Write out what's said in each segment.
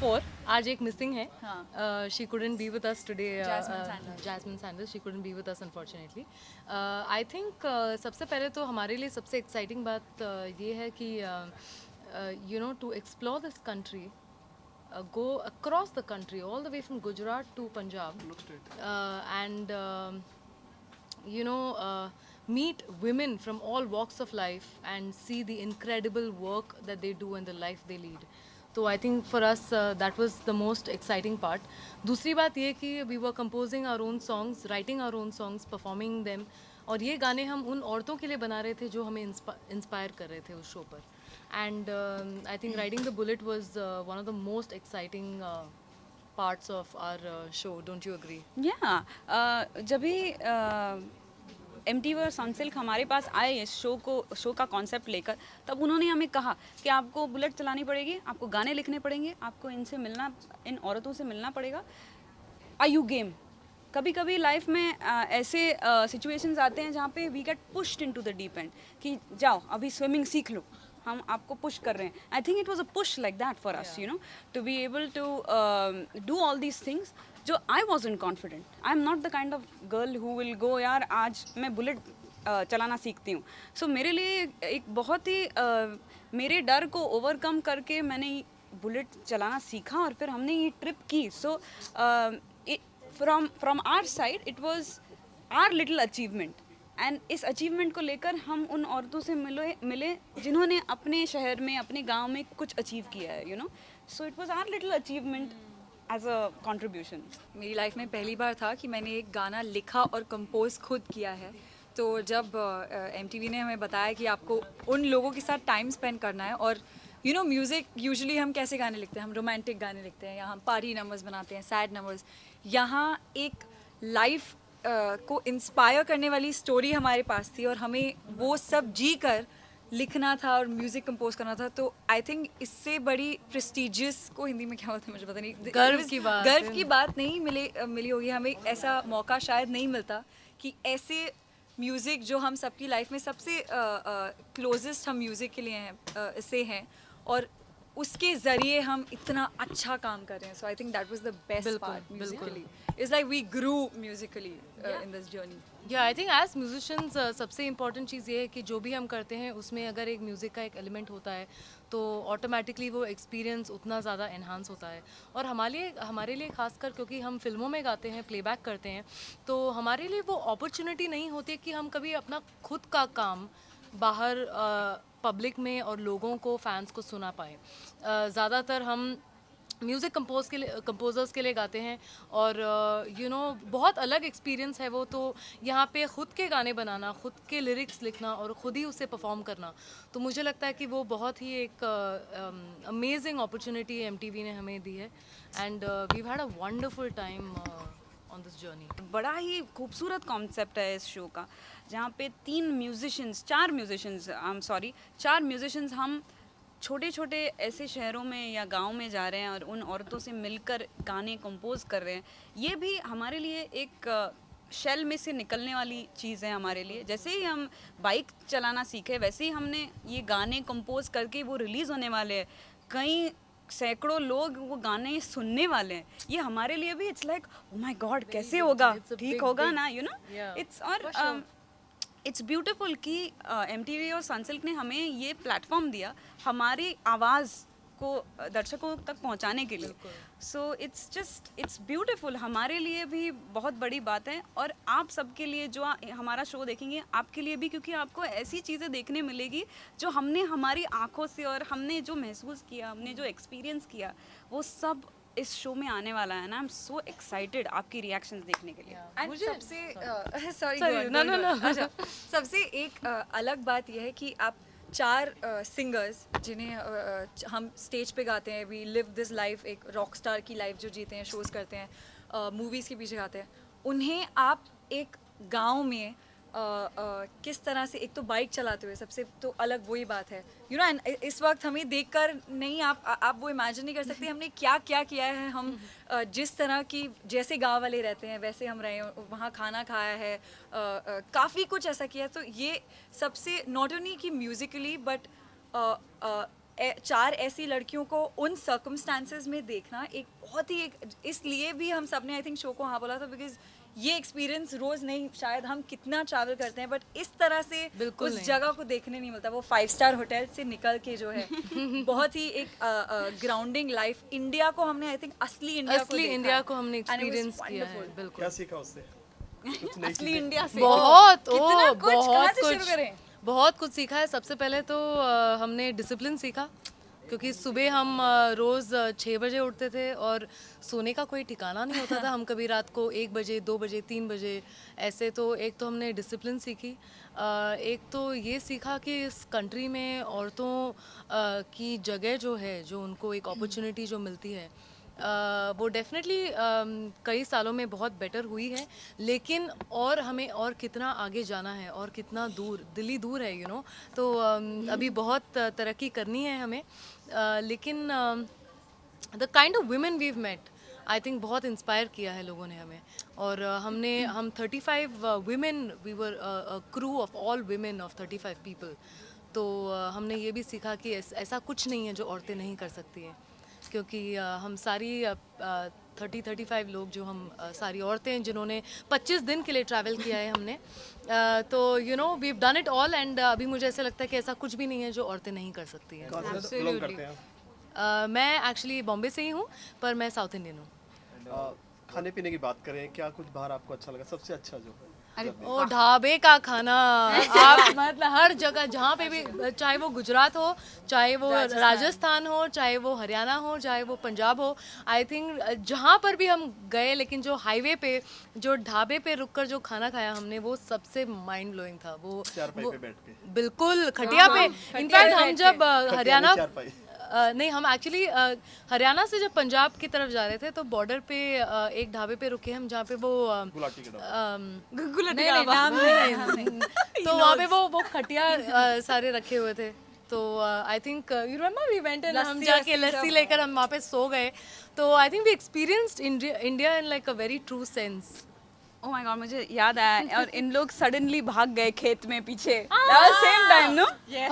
4. आज एक मिसिंग है. हाँ. She couldn't be with us today. Jasmine Sanders. Jasmine Sanders. She couldn't be with us unfortunately. I think सबसे पहले तो हमारे लिए सबसे एक्साइटिंग बात ये है कि to explore this country, go across the country, all the way from Gujarat to Punjab, and meet women from all walks of life and see the incredible work that they do and the life they lead. So I think for us that was the most exciting part. दूसरी बात ये कि we were composing our own songs, writing our own songs, performing them. और ये गाने हम उन औरतों के लिए बना रहे थे जो हमें इंस्पायर कर रहे थे उस शो पर. And I think Riding the Bullet was one of the most exciting parts of our show. Don't you agree? Yeah. जब भी MTV और सनसिल्क हमारे पास आए इस शो का कॉन्सेप्ट लेकर, तब उन्होंने हमें कहा कि आपको बुलेट चलानी पड़ेगी, आपको गाने लिखने पड़ेंगे, आपको इन औरतों से मिलना पड़ेगा. Are you game? कभी कभी लाइफ में ऐसे सिचुएशंस आते हैं जहाँ पे we get pushed into the deep end कि जाओ अभी स्विमिंग सीख लो, हम आपको पुश कर रहे हैं. I think it was a push like that for us, to be able to do all these things. जो I wasn't confident. I am not the kind of girl who will go यार आज मैं bullet चलाना सीखती हूँ. सो मेरे लिए एक बहुत ही मेरे डर को ओवरकम करके मैंने बुलेट चलाना सीखा और फिर हमने ये ट्रिप की. So from our side it was our little achievement. And इस अचीवमेंट को लेकर हम उन औरतों से मिले जिन्होंने अपने शहर में अपने गांव में कुछ अचीव किया है. So it was our little achievement as a contribution. मेरी लाइफ में पहली बार था कि मैंने एक गाना लिखा और कंपोज खुद किया है. तो जब MTV ने हमें बताया कि आपको उन लोगों के साथ टाइम स्पेंड करना है और म्यूज़िक यूजुअली हम कैसे गाने लिखते हैं, हम रोमांटिक गाने लिखते हैं या हम पार्टी नंबर्स बनाते हैं, सैड नंबर्स. यहाँ एक लाइफ को इंस्पायर करने वाली स्टोरी हमारे पास थी और हमें वो सब जी कर लिखना था और म्यूज़िक कंपोज करना था. तो आई थिंक इससे बड़ी प्रेस्टिजियस को हिंदी में क्या होता है मुझे पता नहीं, गर्व की बात नहीं मिली होगी हमें. ऐसा मौका शायद नहीं मिलता कि ऐसे म्यूज़िक जो हम सबकी लाइफ में सबसे क्लोजेस्ट हम म्यूज़िक के लिए हैं से हैं और उसके ज़रिए हम इतना अच्छा काम कर रहे हैं. So I think that was the best part musically. It's like we grew musically in this journey. Yeah I think as musicians सबसे इम्पॉर्टेंट चीज़ ये है कि जो भी हम करते हैं उसमें अगर एक म्यूज़िक का एक एलिमेंट होता है तो ऑटोमेटिकली वो एक्सपीरियंस उतना ज़्यादा एनहांस होता है. और हमारे लिए खासकर क्योंकि हम फिल्मों में गाते हैं, प्लेबैक करते हैं, तो हमारे लिए वो अपॉर्चुनिटी नहीं होती कि हम कभी अपना खुद का काम बाहर पब्लिक में और लोगों को, फैंस को सुना पाए. ज़्यादातर हम म्यूज़िक कंपोजर्स के लिए गाते हैं और बहुत अलग एक्सपीरियंस है वो. तो यहाँ पे ख़ुद के गाने बनाना, ख़ुद के लिरिक्स लिखना और ख़ुद ही उसे परफॉर्म करना, तो मुझे लगता है कि वो बहुत ही एक अमेजिंग अपॉर्चुनिटी MTV ने हमें दी है. And we had a wonderful time on this journey. बड़ा ही खूबसूरत कॉन्सेप्ट है इस शो का, जहाँ पे चार म्यूजिशियंस हम छोटे छोटे ऐसे शहरों में या गांव में जा रहे हैं और उन औरतों से मिलकर गाने कंपोज कर रहे हैं. ये भी हमारे लिए एक शेल में से निकलने वाली चीज़ है हमारे लिए. जैसे ही हम बाइक चलाना सीखे वैसे ही हमने ये गाने कंपोज करके वो रिलीज़ होने वाले हैं. कई सैकड़ों लोग वो गाने सुनने वाले हैं. ये हमारे लिए भी it's like oh my God कैसे होगा, ठीक होगा ना, इट्स. और इट्स ब्यूटिफुल कि MTV और सनसिल्क ने हमें ये प्लेटफॉर्म दिया हमारी आवाज़ को दर्शकों तक पहुंचाने के लिए. So it's beautiful. हमारे लिए भी बहुत बड़ी बात है और आप सबके लिए जो हमारा शो देखेंगे आपके लिए भी, क्योंकि आपको ऐसी चीज़ें देखने मिलेगी जो हमने हमारी आंखों से और हमने जो महसूस किया, हमने जो एक्सपीरियंस किया, वो सब इस शो में आने वाला है. ना आई एम सो एक्साइटेड आपकी रिएक्शंस देखने के लिए. एंड सबसे एक अलग बात यह है कि आप 4 सिंगर्स जिन्हें हम स्टेज पे गाते हैं, वी लिव दिस लाइफ, एक रॉक स्टार की लाइफ जो जीते हैं, शोज़ करते हैं, मूवीज़ के पीछे गाते हैं, उन्हें आप एक गांव में किस तरह से, एक तो बाइक चलाते हुए, सबसे तो अलग वही बात है. एंड इस वक्त हमें देखकर नहीं आप वो इमेजिन नहीं कर सकते हमने क्या क्या किया है. हम जिस तरह की जैसे गांव वाले रहते हैं वैसे हम रहे हैं, वहाँ खाना खाया है, काफ़ी कुछ ऐसा किया. तो ये सबसे नॉट ओनली कि म्यूज़िकली बट चार ऐसी लड़कियों को उन सर्कमस्टांसेस में देखना एक बहुत ही एक, इसलिए भी हम सब ने आई थिंक शो को हाँ बोला था, बिकॉज ये एक्सपीरियंस रोज नहीं, शायद हम कितना ट्रैवल करते हैं बट इस तरह से बिल्कुल उस नहीं। जगह को देखने नहीं मिलता। वो 5 स्टार होटल से निकल के जो है बहुत ही एक ग्राउंडिंग लाइफ इंडिया को हमने आई थिंक असली इंडिया को हमने एक्सपीरियंस किया है। बिल्कुल क्या सीखा उससे? कुछ नहीं असली इंडिया से बहुत कितना कुछ, कहाँ बहुत से शुरू कुछ करें? बहुत कुछ सीखा है। सबसे पहले तो हमने डिसिप्लिन सीखा, क्योंकि सुबह हम रोज़ 6 बजे उठते थे और सोने का कोई ठिकाना नहीं होता था। हम कभी रात को 1 बजे 2 बजे 3 बजे ऐसे। तो एक तो हमने डिसिप्लिन सीखी, एक तो ये सीखा कि इस कंट्री में औरतों की जगह जो है, जो उनको एक अपॉर्चुनिटी जो मिलती है, वो डेफिनेटली कई सालों में बहुत बेटर हुई है। लेकिन और हमें और कितना आगे जाना है और कितना दूर, दिल्ली दूर है तो अभी बहुत तरक्की करनी है हमें। लेकिन the kind of women we've met I think बहुत इंस्पायर किया है लोगों ने हमें। और हम 35 women, we were crew of all women of 35 people. तो हमने ये भी सीखा कि ऐसा कुछ नहीं है जो औरतें नहीं कर सकती हैं, क्योंकि हम सारी 35 लोग जो हम सारी औरतें हैं जिन्होंने 25 दिन के लिए ट्रैवल किया है हमने। तो we done it all and अभी मुझे ऐसा लगता है कि ऐसा कुछ भी नहीं है जो औरतें नहीं कर सकती हैं। कहाँ से belong करते हैं मैं एक्चुअली बॉम्बे से ही हूँ, पर मैं साउथ इंडियन हूँ। आप? खाने पीने की बात करें, क्या कुछ बाहर आपको अच्छा लगा, सबसे अच्छा जो है? ओ ढाबे का खाना आप मतलब हर जगह जहाँ पे भी, चाहे वो गुजरात हो, चाहे वो राजस्थान हो, चाहे वो हरियाणा हो, चाहे वो पंजाब हो, आई थिंक जहाँ पर भी हम गए, लेकिन जो हाईवे पे जो ढाबे पे रुककर जो खाना खाया हमने, वो सबसे माइंड ब्लोइंग था। वो चारपाई पे बैठ के? बिल्कुल खटिया पे। इनफैक्ट हम जब हरियाणा चारपाई? नहीं, हम एक्चुअली हरियाणा से जब पंजाब की तरफ जा रहे थे तो बॉर्डर पे एक ढाबे पे रुके हम, जहाँ पे वो गुलाटी के ढाबा? नहीं, नाम नहीं। तो वहाँ पे वो खटिया सारे रखे हुए थे। तो I think you remember we went and हम जाके लस्सी लेकर हम वहाँ पे सो गए। तो I think we experienced India in like a very true sense. Oh my god, मुझे याद आया और इन लोग सडनली भाग गए खेत में पीछे सेम टाइम नो।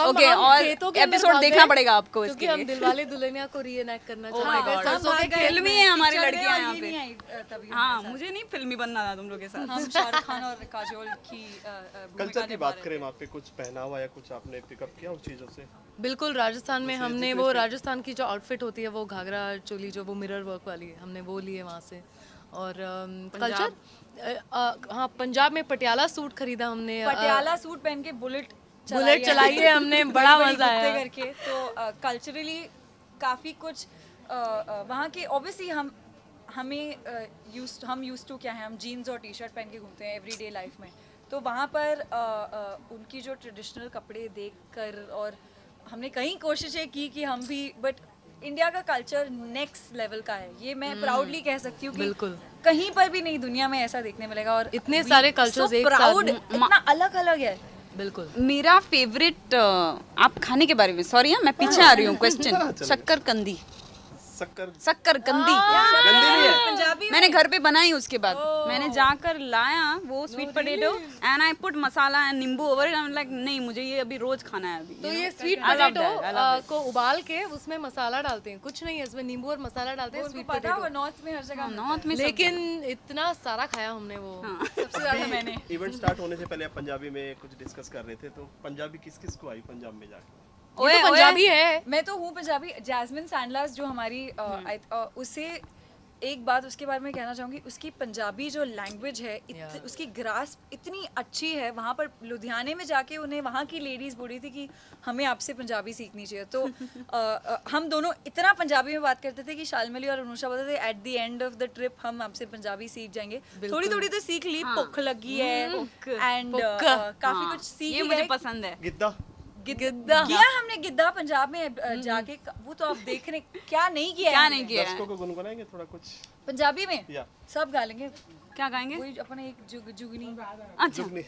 ओके, और एपिसोड देखना पड़ेगा आपको क्योंकि इसके हम लिए। दिलवाले दुल्हनिया को रीएनैक्ट करना Oh my God. सरसों के खेत फिल्मी में। है हमारी लड़कियां यहाँ ये पे। नहीं आई तभी हाँ, मुझे नहीं फिल्मी बनना था तुम लोग के साथ। हम शाहरुख खान और काजोल की कल्चर की बात करें, वहाँ पे कुछ पहनावा या कुछ आपने पिकअप किया उन चीज़ों से? बिल्कुल, राजस्थान में हमने वो राजस्थान की जो आउटफिट होती है, वो घाघरा चोली जो वो मिरर वर्क वाली, हमने वो लिए वहाँ से। और कल्चर, हाँ, पंजाब में पटियाला सूट खरीदा हमने। पटियाला सूट पहन के बुलेट चलाई है हमने, बड़ा मजा आया करके। तो कल्चरली काफ़ी कुछ वहाँ के ऑब्वियसली हम यूज्ड टू क्या है, हम जीन्स और टी शर्ट पहन के घूमते हैं एवरीडे लाइफ में। तो वहाँ पर उनकी जो ट्रेडिशनल कपड़े देखकर और हमने कई कोशिशें की कि हम भी, बट इंडिया का कल्चर नेक्स्ट लेवल का है, ये मैं प्राउडली कह सकती हूँ कि बिल्कुल। कहीं पर भी नहीं दुनिया में ऐसा देखने मिलेगा। और इतने सारे cultures एक साथ। प्राउड, इतना अलग अलग है। बिल्कुल। मेरा फेवरेट, आप खाने के बारे में, सॉरी मैं पीछे आ रही हूँ क्वेश्चन। शक्कर कंदी, शक्कर कंदी गंदी नहीं है? पंजाबी मैंने घर पे बनाई, उसके बाद मैंने जाकर लाया वो sweet potato and I put masala and nimbu over it. I am like नहीं, मुझे ये अभी रोज खाना है अभी। तो ये स्वीट पोटैटो को उबाल के उसमें मसाला डालते हैं, कुछ नहीं है इसमें, नींबू और मसाला डालते हैं, स्वीट पता हो पोटैटो। नॉर्थ में हर जगह नॉर्थ में लेकिन इतना सारा खाया हमने वो। सबसे ज्यादा मैंने। इवेंट स्टार्ट होने से पहले आप पंजाबी में कुछ डिस्कस कर रहे थे, तो पंजाबी किस किस को आई पंजाब में जाके? ये तो पंजाबी है। मैं तो हूँ पंजाबी। जैस्मिन सैंडलर्स जो हमारी उसे एक बात उसके बारे में कहना चाहूँगी, उसकी पंजाबी जो लैंग्वेज है, उसकी ग्रास्प इतनी अच्छी है। वहाँ पर लुधियाने में जाके उन्हें वहाँ की लेडीज़ बोली थी कि हमें आपसे पंजाबी सीखनी चाहिए। तो हम दोनों इतना पंजाबी में बात करते थे कि शालमली और अनुषा बोलते थे at the end of the trip हम आपसे पंजाबी सीख जाएंगे। थोड़ी थोड़ी तो सीख ली, भुख लगी है एंड काफ़ी कुछ सीख ये मुझे पसंद है। गिद्दा? गिद्दा किया हमने गिद्दा पंजाब में जाके। वो तो आप देख रहे क्या नहीं किया है क्या हमने। नहीं किया है? दर्शकों को गुनगुनाएंगे थोड़ा कुछ पंजाबी में या सब गा लेंगे। क्या गाएंगे? कोई अपने एक जुगनी। अच्छा जुगनी?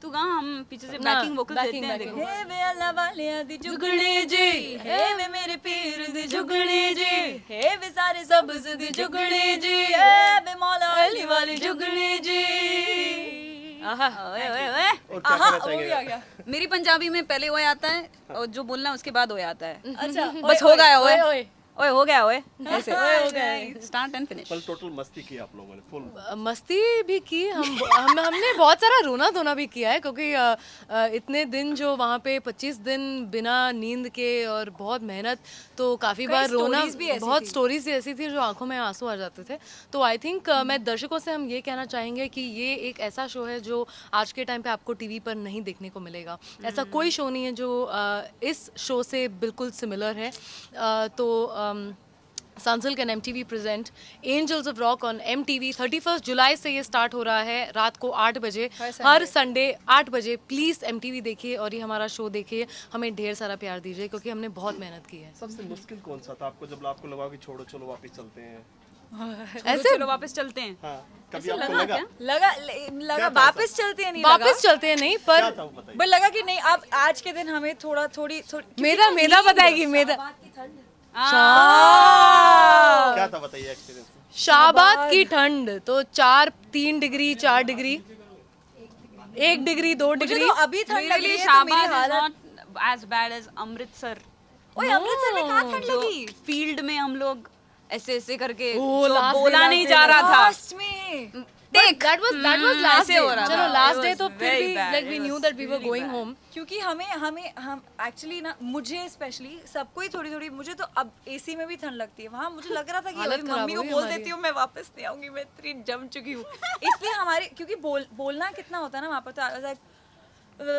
तू गा, हम पीछे से बैकिंग वोकल देते हैं। देखो हे वे अल्लाह वालियां दी जुगनी जी, हे वे मेरे पीर दी जुगनी जी, हे वे सारे सब्ज़ दी जुगनी जी, हे वे मौला अली वाली जुगनी जी। ओए ओए ओए। और क्या कहना चाहेंगे? मेरी पंजाबी में पहले ओए आता है और जो बोलना है उसके बाद ओए आता है। अच्छा बस हो गया ओए ओए ओए हो गया ओए ऐसे स्टार्ट एंड फिनिश। कल टोटल मस्ती की आप लोगों ने फुल। मस्ती भी की हमने बहुत सारा रोना धोना भी किया है क्योंकि इतने दिन जो वहाँ पे 25 दिन बिना नींद के और बहुत मेहनत, तो काफ़ी बार रोना, stories भी ऐसी बहुत थी। स्टोरीज भी ऐसी थी जो आंखों में आंसू आ जाते थे। तो आई थिंक मैं दर्शकों से हम ये कहना चाहेंगे कि ये एक ऐसा शो है जो आज के टाइम पे आपको टीवी पर नहीं देखने को मिलेगा। ऐसा कोई शो नहीं है जो इस शो से बिल्कुल सिमिलर है। तो Sunsilk and MTV present angels of rock on MTV 31 जुलाई से ये स्टार्ट हो रहा है रात को 8 बजे, हर संडे 8 बजे। प्लीज़ MTV देखिए और ये हमारा शो देखिए, हमें ढेर सारा प्यार दीजिए क्योंकि हमने बहुत मेहनत की है। सबसे मुश्किल कौन सा था आपको जब आपको लगा कि छोड़ो चलो वापस चलते हैं? ऐसे चलो वापस चलते हैं। हाँ, कभी आपको लगा? लगा वापस चलते हैं, नहीं लगा वापस चलते हैं नहीं, क्या पर था वो बताइए। बट लगा कि नहीं अब आज के दिन हमें थोड़ी मेरा बताएगी मेरा क्या था बताइए एक्सपीरियंस। शाबाद की ठंड तो 3 डिग्री 4 डिग्री 1 डिग्री 2 मुझे डिग्री। तो अभी ठंड मेरे लग रही लिए है तो मेरी शाबाद इज हालत। Not as bad as Amritsar. ओए अमृतसर में कहाँ ठंड जो लगी? फील्ड में हम लोग ऐसे ऐसे करके ओ, जो last बोला day, नहीं last जा day, रहा था। लास्ट में that was last ऐसे day। हो रहा चलो था। लास्ट It डे was तो फिर very भी bad. like we It knew was that we were really going bad. home। क्योंकि हम एक्चुअली ना, मुझे स्पेशली सबको ही थोड़ी मुझे तो अब एसी में भी ठंड लगती है। वहाँ मुझे लग रहा था कि हालत अभी खराब मम्मी को हुई बोल हमारी। देती हूँ मैं वापस नहीं आऊंगी, मैं इतनी जम चुकी हूँ। इसलिए हमारे क्योंकि बोलना कितना होता है ना वहाँ पर, तो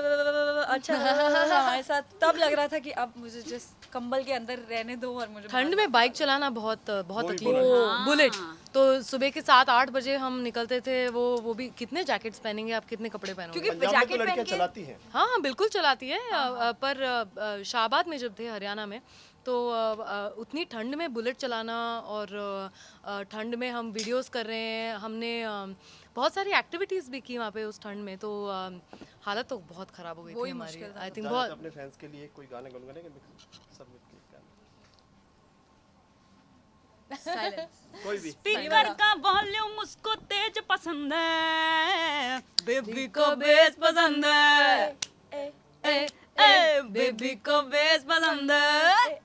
अच्छा हमारे साथ तब लग रहा था कि अब मुझे जस्ट कंबल के अंदर रहने दो और मुझे ठंड में बाइक चलाना बहुत बहुत वही तकलीफ बोला। है। बुलेट तो सुबह के 7-8 बजे हम निकलते थे। वो भी कितने जैकेट्स पहनेंगे आप, कितने कपड़े पहनोगे? क्योंकि पंजाब में तो जैकेट पहन लड़कियां के चलाती हैं। हाँ हाँ बिल्कुल चलाती है। पर शाबाद में जब थे हरियाणा में तो उतनी ठंड में बुलेट चलाना और ठंड में हम वीडियोस कर रहे हैं। हमने बहुत सारी एक्टिविटीज़ भी की वहाँ पे उस ठंड में, तो हालत तो बहुत ख़राब हो गई थी हमारी। आई थिंक बहुत अपने फैंस के लिए कोई गाने गुनगुनाएंगे सब मिलके गाने? कोई भी। स्पीकर का वॉल्यूम उसको तेज पसंद है, बेबी को बेस पसंद है, बेबी को बेस पसंद है।